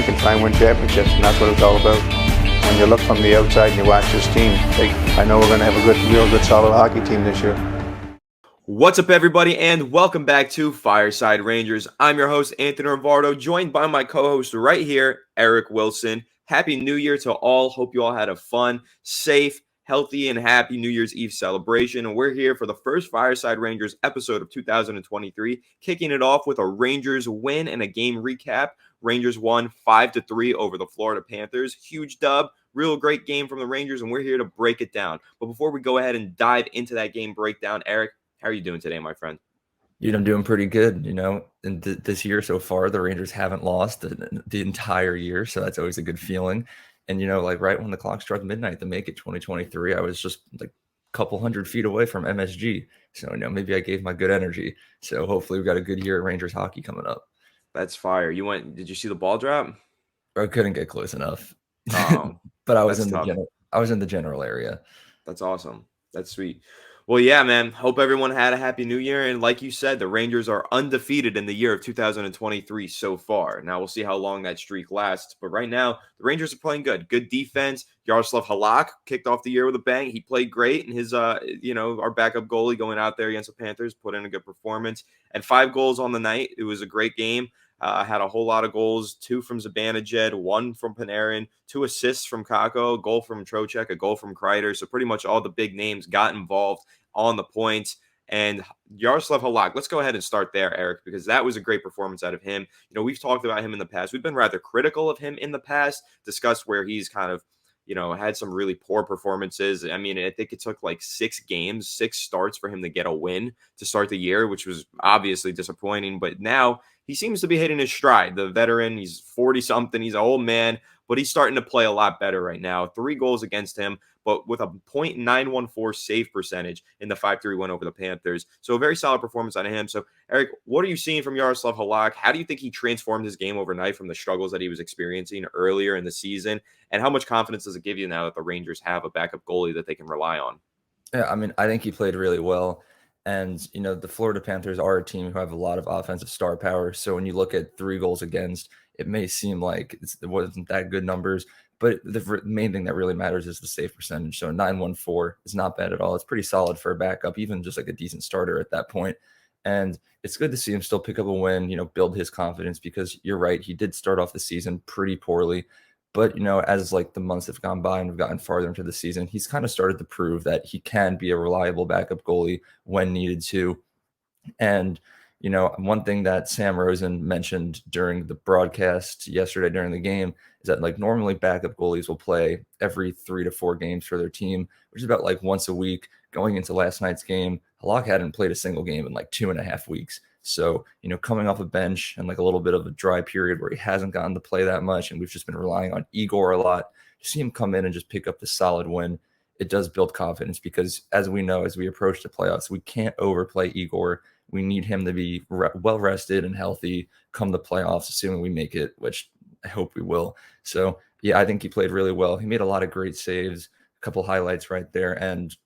can try and win championships, and that's what it's all about. When you look from the outside and you watch this team, I know we're going to have a real good, solid hockey team this year. What's up, everybody, and welcome back to Fireside Rangers. I'm your host, Anthony Rivardo, joined by my co-host right here, Eric Wilson. Happy New Year to all. Hope you all had a fun, safe, healthy, and happy New Year's Eve celebration. And we're here for the first Fireside Rangers episode of 2023, kicking it off with a Rangers win and a game recap. Rangers won 5-3 over the Florida Panthers. Huge dub. Real great game from the Rangers, and we're here to break it down. But before we go ahead and dive into that game breakdown, Eric, how are you doing today, my friend? I'm doing pretty good. And this year so far, the Rangers haven't lost the entire year, so that's always a good feeling. And, like right when the clock struck midnight to make it 2023, I was just like a couple hundred feet away from MSG. So, maybe I gave my good energy. So hopefully we've got a good year of Rangers hockey coming up. That's fire. Did you see the ball drop? I couldn't get close enough. Oh, but I was in the general area. That's awesome. That's sweet. Well, yeah, man. Hope everyone had a happy new year. And like you said, the Rangers are undefeated in the year of 2023 so far. Now we'll see how long that streak lasts. But right now, the Rangers are playing good. Good defense. Yaroslav Halak kicked off the year with a bang. He played great. And his, our backup goalie going out there against the Panthers put in a good performance. And 5 goals on the night. It was a great game. Had a whole lot of goals, 2 from Zibanejad, 1 from Panarin, 2 assists from Kakko, a goal from Trocheck, a goal from Kreider. So pretty much all the big names got involved on the points. And Yaroslav Halak, let's go ahead and start there, Eric, because that was a great performance out of him. We've talked about him in the past. We've been rather critical of him in the past, discussed where he's kind of had some really poor performances. I mean, I think it took like 6 starts for him to get a win to start the year, which was obviously disappointing. But now he seems to be hitting his stride. The veteran, he's 40-something. He's an old man, but he's starting to play a lot better right now. 3 goals against him, but with a .914 save percentage in the 5-3 win over the Panthers. So a very solid performance out of him. So, Eric, what are you seeing from Yaroslav Halak? How do you think he transformed his game overnight from the struggles that he was experiencing earlier in the season? And how much confidence does it give you now that the Rangers have a backup goalie that they can rely on? Yeah, I mean, I think he played really well. And, the Florida Panthers are a team who have a lot of offensive star power. So when you look at 3 goals against, it may seem like it wasn't that good numbers. But the main thing that really matters is the save percentage. So 914 is not bad at all. It's pretty solid for a backup, even just like a decent starter at that point. And it's good to see him still pick up a win, build his confidence, because you're right. He did start off the season pretty poorly. But, as like the months have gone by and we've gotten farther into the season, he's kind of started to prove that he can be a reliable backup goalie when needed to. And, one thing that Sam Rosen mentioned during the broadcast yesterday during the game is that like normally backup goalies will play every 3 to 4 games for their team, which is about like once a week. Going into last night's game, Halak hadn't played a single game in like 2.5 weeks. So, coming off a bench and like a little bit of a dry period where he hasn't gotten to play that much, and we've just been relying on Igor a lot, to see him come in and just pick up the solid win, it does build confidence, because as we know, as we approach the playoffs, we can't overplay Igor. We need him to be well rested and healthy come the playoffs, assuming we make it, which I hope we will. So, yeah, I think he played really well. He made a lot of great saves, a couple highlights right there. And,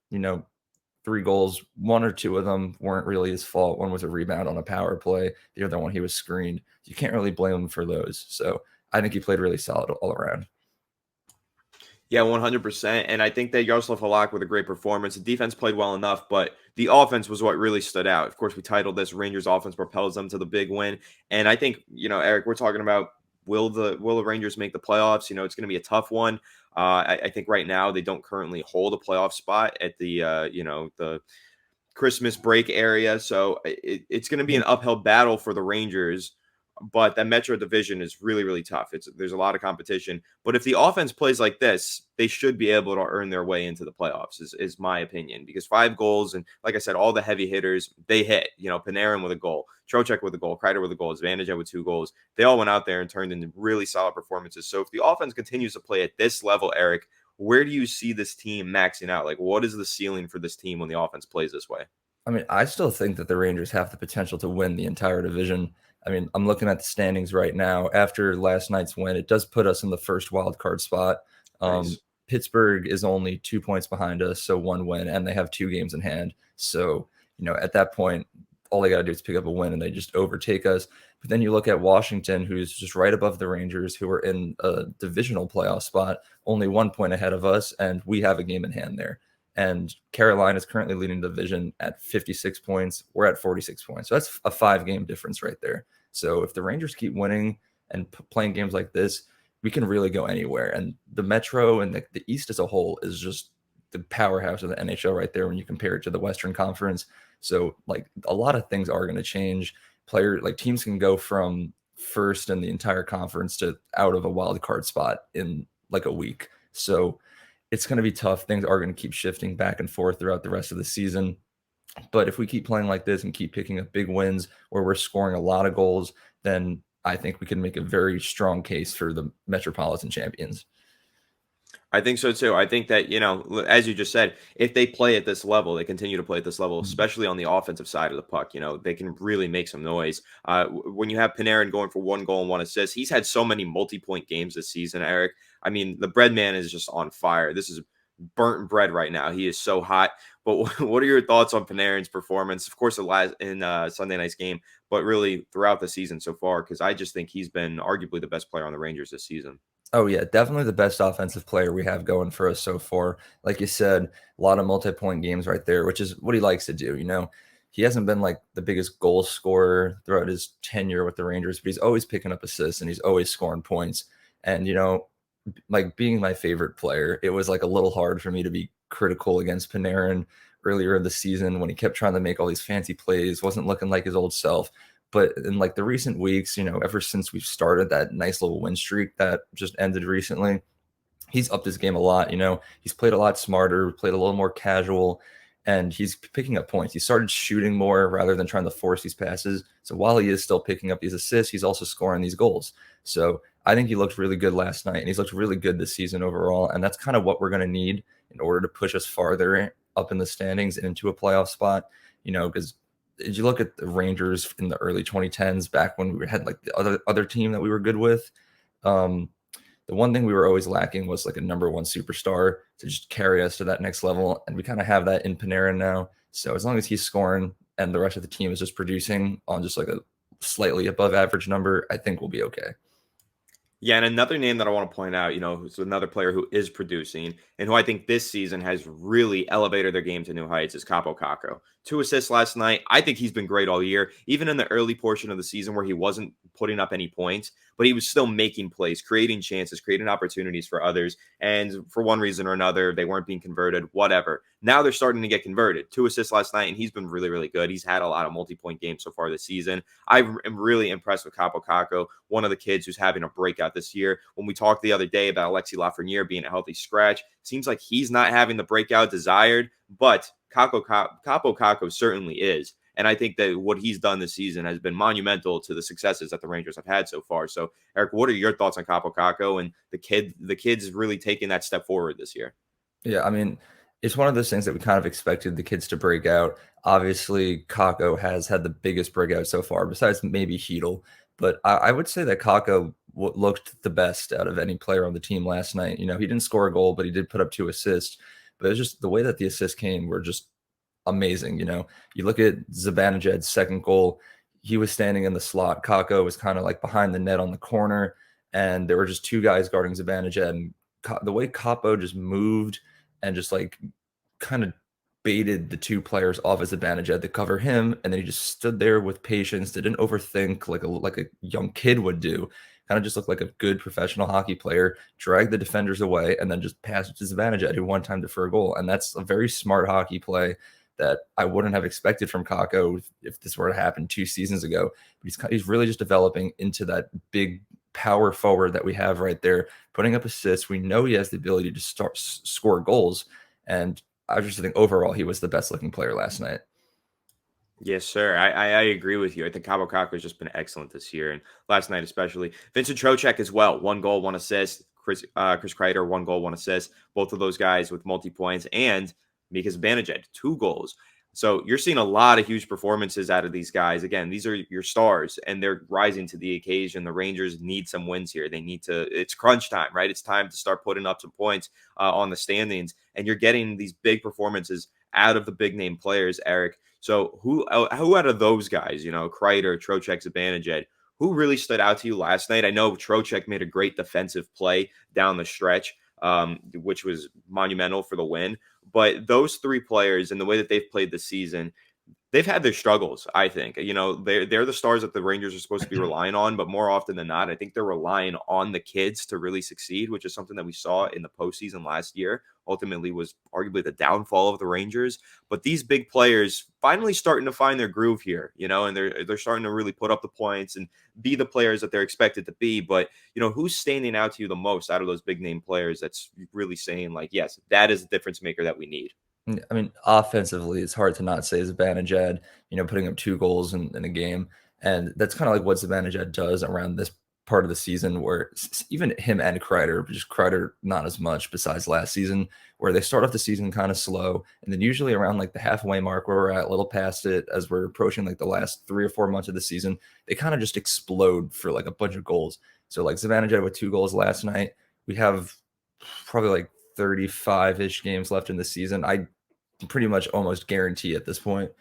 3 goals, 1 or 2 of them weren't really his fault. One was a rebound on a power play. The other one, he was screened. You can't really blame him for those. So I think he played really solid all around. Yeah, 100%. And I think that Yaroslav Halak with a great performance. The defense played well enough, but the offense was what really stood out. Of course, we titled this Rangers offense propels them to the big win. And I think, Eric, we're talking about will the Rangers make the playoffs? It's going to be a tough one. I think right now they don't currently hold a playoff spot at the the Christmas break area. So it's going to be an uphill battle for the Rangers. But that Metro division is really, really tough. There's a lot of competition. But if the offense plays like this, they should be able to earn their way into the playoffs, is my opinion. Because 5 goals, and like I said, all the heavy hitters, they hit. Panarin with a goal, Trocheck with a goal, Kreider with a goal, Zibanejad with 2 goals. They all went out there and turned into really solid performances. So if the offense continues to play at this level, Eric, where do you see this team maxing out? Like, what is the ceiling for this team when the offense plays this way? I mean, I still think that the Rangers have the potential to win the entire division. I mean, I'm looking at the standings right now. After last night's win, it does put us in the first wild card spot. Nice. Pittsburgh is only 2 points behind us, so 1 win, and they have 2 games in hand. So, at that point, all they got to do is pick up a win and they just overtake us. But then you look at Washington, who's just right above the Rangers, who are in a divisional playoff spot, only 1 point ahead of us, and we have a game in hand there. And Carolina is currently leading the division at 56 points. We're at 46 points. So that's a 5-game difference right there. So if the Rangers keep winning and playing games like this, we can really go anywhere. And the Metro and the East as a whole is just the powerhouse of the NHL right there when you compare it to the Western Conference. So like a lot of things are going to change. Teams can go from first in the entire conference to out of a wild card spot in like a week. So it's going to be tough. Things are going to keep shifting back and forth throughout the rest of the season. But if we keep playing like this and keep picking up big wins where we're scoring a lot of goals, then I think we can make a very strong case for the Metropolitan champions. I think so too. I think that, as you just said, if they play at this level, they continue to play at this level, especially on the offensive side of the puck, they can really make some noise. When you have Panarin going for 1 goal and 1 assist, he's had so many multi-point games this season, Eric. I mean, the bread man is just on fire. This is burnt bread right now. He is so hot. But what are your thoughts on Panarin's performance? Of course, in Sunday night's game, but really throughout the season so far, because I just think he's been arguably the best player on the Rangers this season. Oh, yeah, definitely the best offensive player we have going for us so far. Like you said, a lot of multi-point games right there, which is what he likes to do. He hasn't been like the biggest goal scorer throughout his tenure with the Rangers, but he's always picking up assists and he's always scoring points. And, like being my favorite player, it was like a little hard for me to be critical against Panarin earlier in the season when he kept trying to make all these fancy plays, wasn't looking like his old self. But in like the recent weeks, ever since we've started that nice little win streak that just ended recently, he's upped his game a lot. He's played a lot smarter, played a little more casual, and he's picking up points. He started shooting more rather than trying to force these passes. So while he is still picking up these assists, he's also scoring these goals. So I think he looked really good last night, and he's looked really good this season overall. And that's kind of what we're going to need in order to push us farther up in the standings and into a playoff spot, because did you look at the Rangers in the early 2010s, back when we had like the other team that we were good with? The one thing we were always lacking was like a number 1 superstar to just carry us to that next level. And we kind of have that in Panarin now. So as long as he's scoring and the rest of the team is just producing on just like a slightly above average number, I think we'll be okay. Yeah, and another name that I want to point out, who's another player who is producing and who I think this season has really elevated their game to new heights is Kaapo Kakko. 2 assists last night. I think he's been great all year, even in the early portion of the season where he wasn't putting up any points, but he was still making plays, creating chances, creating opportunities for others. And for one reason or another, they weren't being converted, whatever. Now they're starting to get converted. 2 assists last night, and he's been really, really good. He's had a lot of multi-point games so far this season. I am really impressed with Kaapo Kakko, one of the kids who's having a breakout this year. When we talked the other day about Alexis Lafreniere being a healthy scratch, seems like he's not having the breakout desired, but Kaapo Kakko certainly is. And I think that what he's done this season has been monumental to the successes that the Rangers have had so far. So, Eric, what are your thoughts on Kaapo Kakko and the kids really taking that step forward this year? Yeah, I mean, it's one of those things that we kind of expected the kids to break out. Obviously, Kakko has had the biggest breakout so far, besides maybe Hedel. But I would say that Kakko looked the best out of any player on the team last night. He didn't score a goal, but he did put up 2 assists. But it's just the way that the assists came were just amazing. You look at Zibanejad's second goal, he was standing in the slot. Kakko was kind of like behind the net on the corner, and there were just 2 guys guarding Zibanejad. And the way Kaapo just moved and just like kind of baited the 2 players off as Zibanejad to cover him, and then he just stood there with patience, didn't overthink like a young kid would do. Kind of just looked like a good professional hockey player, dragged the defenders away, and then just passed it to Zibanejad, who one time for a goal. And that's a very smart hockey play that I wouldn't have expected from Kakko if this were to happen 2 seasons ago. But he's really just developing into that big power forward that we have right there, putting up assists. We know he has the ability to score goals. And I just think overall he was the best looking player last night. Yes, sir. I agree with you. I think Kaapo Kakko has just been excellent this year, and last night especially. Vincent Trocheck as well. 1 goal, 1 assist. Chris Kreider, 1 goal, 1 assist. Both of those guys with multi-points. And Mika Zibanejad, 2 goals. So you're seeing a lot of huge performances out of these guys. Again, these are your stars, and they're rising to the occasion. The Rangers need some wins here. They need to – it's crunch time, right? It's time to start putting up some points on the standings, and you're getting these big performances out of the big name players, Eric. So who out of those guys, Kreider, Trocheck, Zibanejad, who really stood out to you last night? I know Trocheck made a great defensive play down the stretch, which was monumental for the win. But those three players and the way that they've played this season, they've had their struggles, I think. They're the stars that the Rangers are supposed to be relying on, but more often than not, I think they're relying on the kids to really succeed, which is something that we saw in the postseason last year. Ultimately was arguably the downfall of the Rangers. But these big players finally starting to find their groove here, and they're starting to really put up the points and be the players that they're expected to be. But, who's standing out to you the most out of those big name players that's really saying, like, yes, that is the difference maker that we need? I mean, offensively, it's hard to not say Zibanejad, putting up 2 goals in a game. And that's kind of like what Zibanejad does around this part of the season, where even him and Kreider, just Kreider not as much besides last season, where they start off the season kind of slow. And then usually around like the halfway mark where we're at, a little past it, as we're approaching like the last 3 or 4 months of the season, they kind of just explode for like a bunch of goals. So like Zibanejad with 2 goals last night. We have probably like 35-ish games left in the season. I pretty much almost guarantee at this point,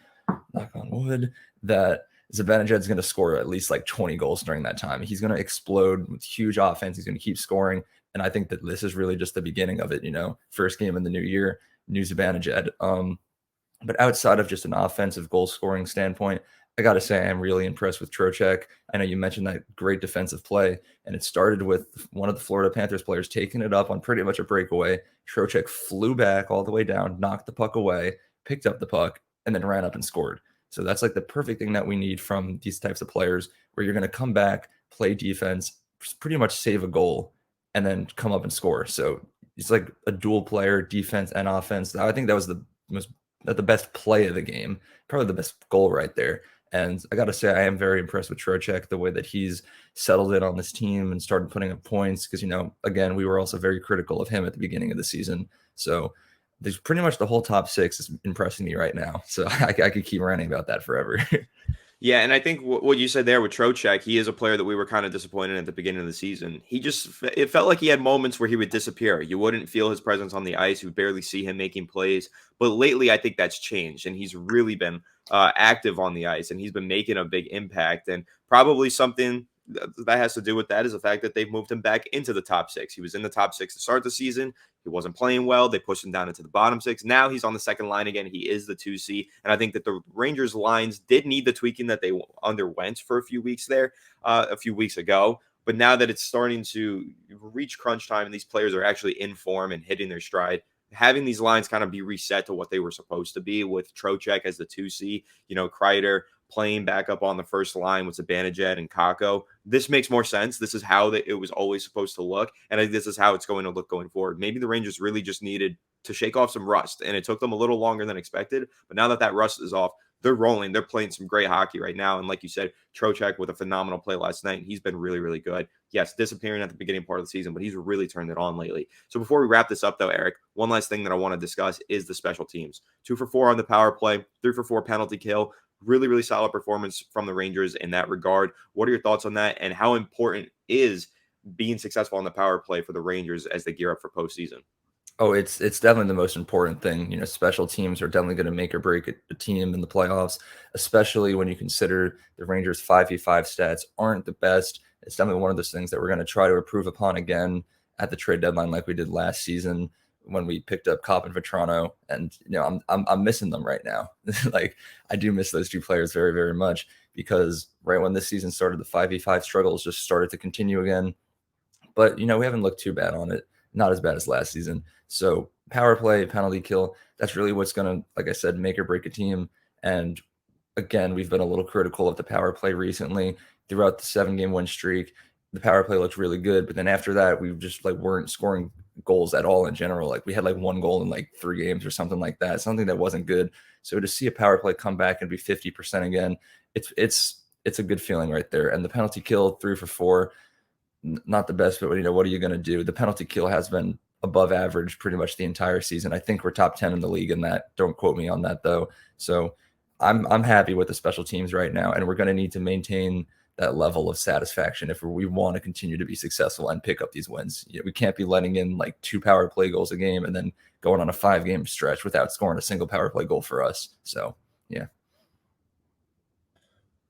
knock on wood, that Zibanejad is going to score at least like 20 goals during that time. He's going to explode with huge offense. He's going to keep scoring. And I think that this is really just the beginning of it, first game in the new year, new Zibanejad. But outside of just an offensive goal scoring standpoint, I got to say I'm really impressed with Trocheck. I know you mentioned that great defensive play, and it started with one of the Florida Panthers players taking it up on pretty much a breakaway. Trocheck flew back all the way down, knocked the puck away, picked up the puck, and then ran up and scored. So that's like the perfect thing that we need from these types of players, where you're going to come back, play defense, pretty much save a goal, and then come up and score. So it's like a dual player, defense and offense. I think that was the best play of the game, probably the best goal right there. And I got to say, I am very impressed with Trocheck, the way that he's settled in on this team and started putting up points. Because, again, we were also very critical of him at the beginning of the season. So there's pretty much the whole top 6 is impressing me right now. So I could keep ranting about that forever. Yeah, and I think what you said there with Trocheck, he is a player that we were kind of disappointed at the beginning of the season. It felt like he had moments where he would disappear. You wouldn't feel his presence on the ice. You would barely see him making plays. But lately, I think that's changed, and he's really been active on the ice, and he's been making a big impact. And probably something that has to do with that is the fact that they've moved him back into the top 6. He was in the top 6 to start the season. He wasn't playing well. They pushed him down into the bottom 6. Now he's on the second line again. He is the 2C. And I think that the Rangers lines did need the tweaking that they underwent for a few weeks there, a few weeks ago. But now that it's starting to reach crunch time and these players are actually in form and hitting their stride, having these lines kind of be reset to what they were supposed to be, with Trocheck as the 2C, Kreider playing back up on the first line with Zibanejad and Kakko. This makes more sense. This is how it was always supposed to look. And I think this is how it's going to look going forward. Maybe the Rangers really just needed to shake off some rust, and it took them a little longer than expected. But now that rust is off, they're rolling. They're playing some great hockey right now. And like you said, Trocheck with a phenomenal play last night. He's been really, really good. Yes, disappearing at the beginning part of the season, but he's really turned it on lately. So before we wrap this up, though, Eric, one last thing that I want to discuss is the special teams. 2 for 4 on the power play, 3 for 4 penalty kill. Really, really solid performance from the Rangers in that regard. What are your thoughts on that, and how important is being successful on the power play for the Rangers as they gear up for postseason? Oh, it's definitely the most important thing. Special teams are definitely going to make or break a team in the playoffs, especially when you consider the Rangers' 5v5 stats aren't the best. It's definitely one of those things that we're going to try to improve upon again at the trade deadline, like we did last season when we picked up Kopp and Vetrano. And I'm missing them right now. Like, I do miss those 2 players very, very much, because right when this season started, the 5v5 struggles just started to continue again. But we haven't looked too bad on it. Not as bad as last season. So power play, penalty kill, that's really what's going to, like I said, make or break a team. And again, we've been a little critical of the power play recently. Throughout the 7-game win streak, the power play looked really good. But then after that, we just weren't scoring goals at all in general. Like, we had 1 goal in 3 games or something like that, something that wasn't good. So to see a power play come back and be 50% again, it's a good feeling right there. And the penalty kill, 3 for 4, not the best, but what are you going to do? The penalty kill has been above average pretty much the entire season. I think we're top 10 in the league in that. Don't quote me on that though. So I'm happy with the special teams right now, and we're going to need to maintain that level of satisfaction if we want to continue to be successful and pick up these wins. We can't be letting in like 2 power play goals a game and then going on a 5-game stretch without scoring a single power play goal for us. So, yeah.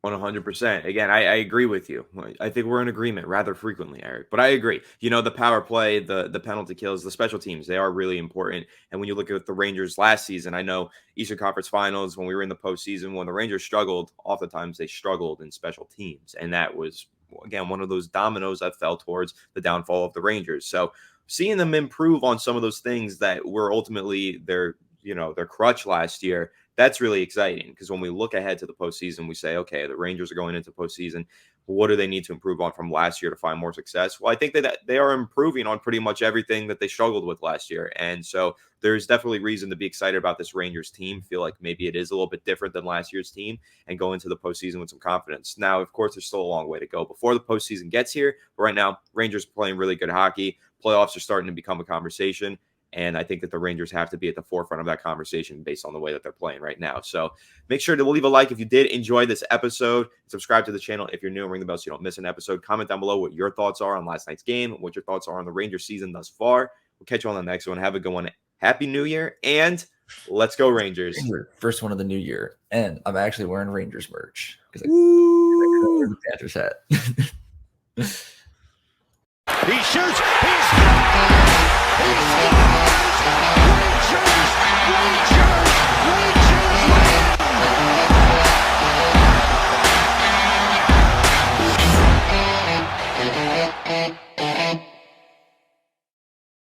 100%. Again, I agree with you. I think we're in agreement rather frequently, Eric. But I agree. The power play, the penalty kills, the special teams, they are really important. And when you look at the Rangers last season, I know Eastern Conference Finals, when we were in the postseason, when the Rangers struggled, oftentimes they struggled in special teams. And that was, again, one of those dominoes that fell towards the downfall of the Rangers. So seeing them improve on some of those things that were ultimately their crutch last year, that's really exciting, because when we look ahead to the postseason, we say, okay, the Rangers are going into postseason. What do they need to improve on from last year to find more success? Well, I think that they are improving on pretty much everything that they struggled with last year. And so there's definitely reason to be excited about this Rangers team. Feel like maybe it is a little bit different than last year's team and go into the postseason with some confidence. Now, of course, there's still a long way to go before the postseason gets here. But right now, Rangers are playing really good hockey. Playoffs are starting to become a conversation. And I think that the Rangers have to be at the forefront of that conversation based on the way that they're playing right now. So make sure to leave a like if you did enjoy this episode. Subscribe to the channel if you're new, and ring the bell so you don't miss an episode. Comment down below what your thoughts are on last night's game, what your thoughts are on the Rangers season thus far. We'll catch you on the next one. Have a good one. Happy New Year, and let's go Rangers. First one of the new year. And I'm actually wearing Rangers merch because I wear the Panthers hat. He shoots. He's